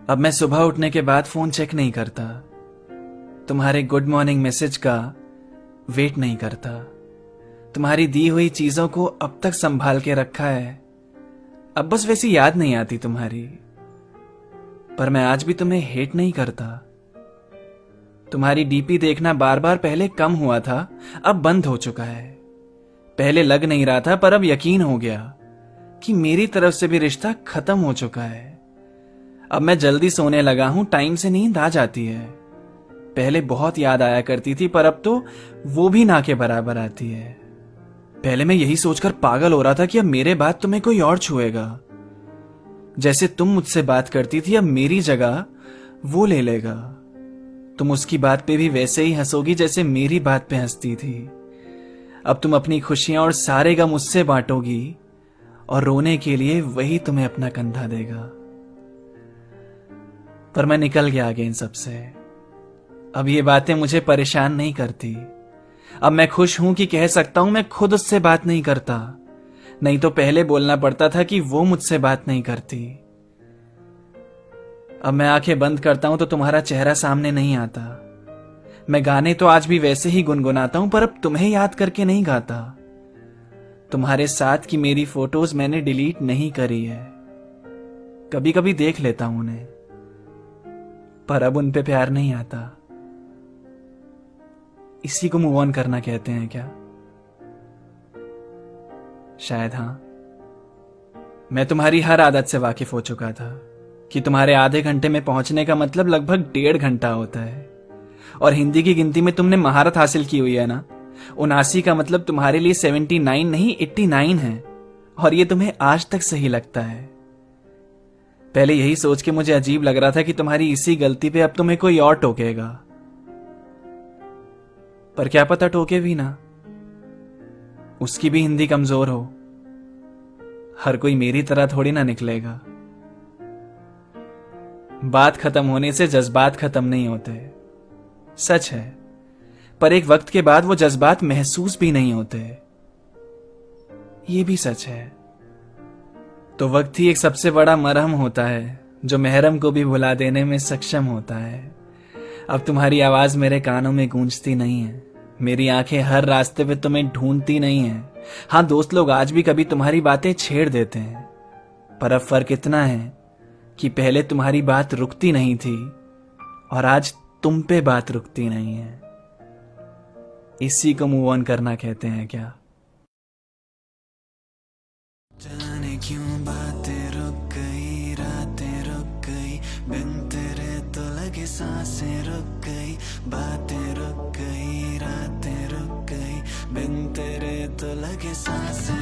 अब मैं सुबह उठने के बाद फोन चेक नहीं करता, तुम्हारे गुड मॉर्निंग मैसेज का वेट नहीं करता, तुम्हारी दी हुई चीजों को अब तक संभाल के रखा है। अब बस वैसी याद नहीं आती तुम्हारी, पर मैं आज भी तुम्हें हेट नहीं करता। तुम्हारी डीपी देखना बार बार पहले कम हुआ था, अब बंद हो चुका है। पहले लग नहीं रहा था, पर अब यकीन हो गया कि मेरी तरफ से भी रिश्ता खत्म हो चुका है। अब मैं जल्दी सोने लगा हूं, टाइम से नींद आ जाती है। पहले बहुत याद आया करती थी, पर अब तो वो भी ना के बराबर आती है। पहले मैं यही सोचकर पागल हो रहा था कि अब मेरे बाद तुम्हें कोई और छुएगा। जैसे तुम मुझसे बात करती थी, अब मेरी जगह वो ले लेगा। तुम उसकी बात पे भी वैसे ही हंसोगी जैसे मेरी बात पे हंसती थी। अब तुम अपनी खुशियां और सारे गम उससे बांटोगी, और रोने के लिए वही तुम्हें अपना कंधा देगा। पर मैं निकल गया आगे इन सबसे। अब ये बातें मुझे परेशान नहीं करती। अब मैं खुश हूं कि कह सकता हूं मैं खुद उससे बात नहीं करता। नहीं तो पहले बोलना पड़ता था कि वो मुझसे बात नहीं करती। अब मैं आंखें बंद करता हूं तो तुम्हारा चेहरा सामने नहीं आता। मैं गाने तो आज भी वैसे ही गुनगुनाता हूं, पर अब तुम्हें याद करके नहीं गाता। तुम्हारे साथ की मेरी फोटोज मैंने डिलीट नहीं करी है। कभी कभी देख लेता हूं उन्हें, पर अब उन पे प्यार नहीं आता। इसी को मूव ऑन करना कहते हैं क्या? शायद हां। मैं तुम्हारी हर आदत से वाकिफ हो चुका था कि तुम्हारे आधे घंटे में पहुंचने का मतलब लगभग 1.5 घंटा होता है। और हिंदी की गिनती में तुमने महारत हासिल की हुई है ना। 79 का मतलब तुम्हारे लिए 79 नहीं 89 है, और ये तुम्हें आज तक सही लगता है। पहले यही सोच के मुझे अजीब लग रहा था कि तुम्हारी इसी गलती पे अब तुम्हें कोई और टोकेगा, पर क्या पता टोके भी ना, उसकी भी हिंदी कमजोर हो। हर कोई मेरी तरह थोड़ी ना निकलेगा। बात खत्म होने से जज्बात खत्म नहीं होते, सच है, पर एक वक्त के बाद वो जज्बात महसूस भी नहीं होते, ये भी सच है। तो वक्त ही एक सबसे बड़ा मरहम होता है जो महरम को भी भुला देने में सक्षम होता है। अब तुम्हारी आवाज मेरे कानों में गूंजती नहीं है, मेरी आंखें हर रास्ते पे तुम्हें ढूंढती नहीं है। हां, दोस्त लोग आज भी कभी तुम्हारी बातें छेड़ देते हैं, पर अब फर्क इतना है कि पहले तुम्हारी बात रुकती नहीं थी और आज तुम पे बात रुकती नहीं है। इसी को मूव ऑन करना कहते हैं क्या? जाने क्यों बातें रुक गई, रातें रुक गई, बिन तेरे तो लगे सांसें रुक गई, बातें रुक गई, रातें रुक गई, बिन तेरे तो लगे सांसें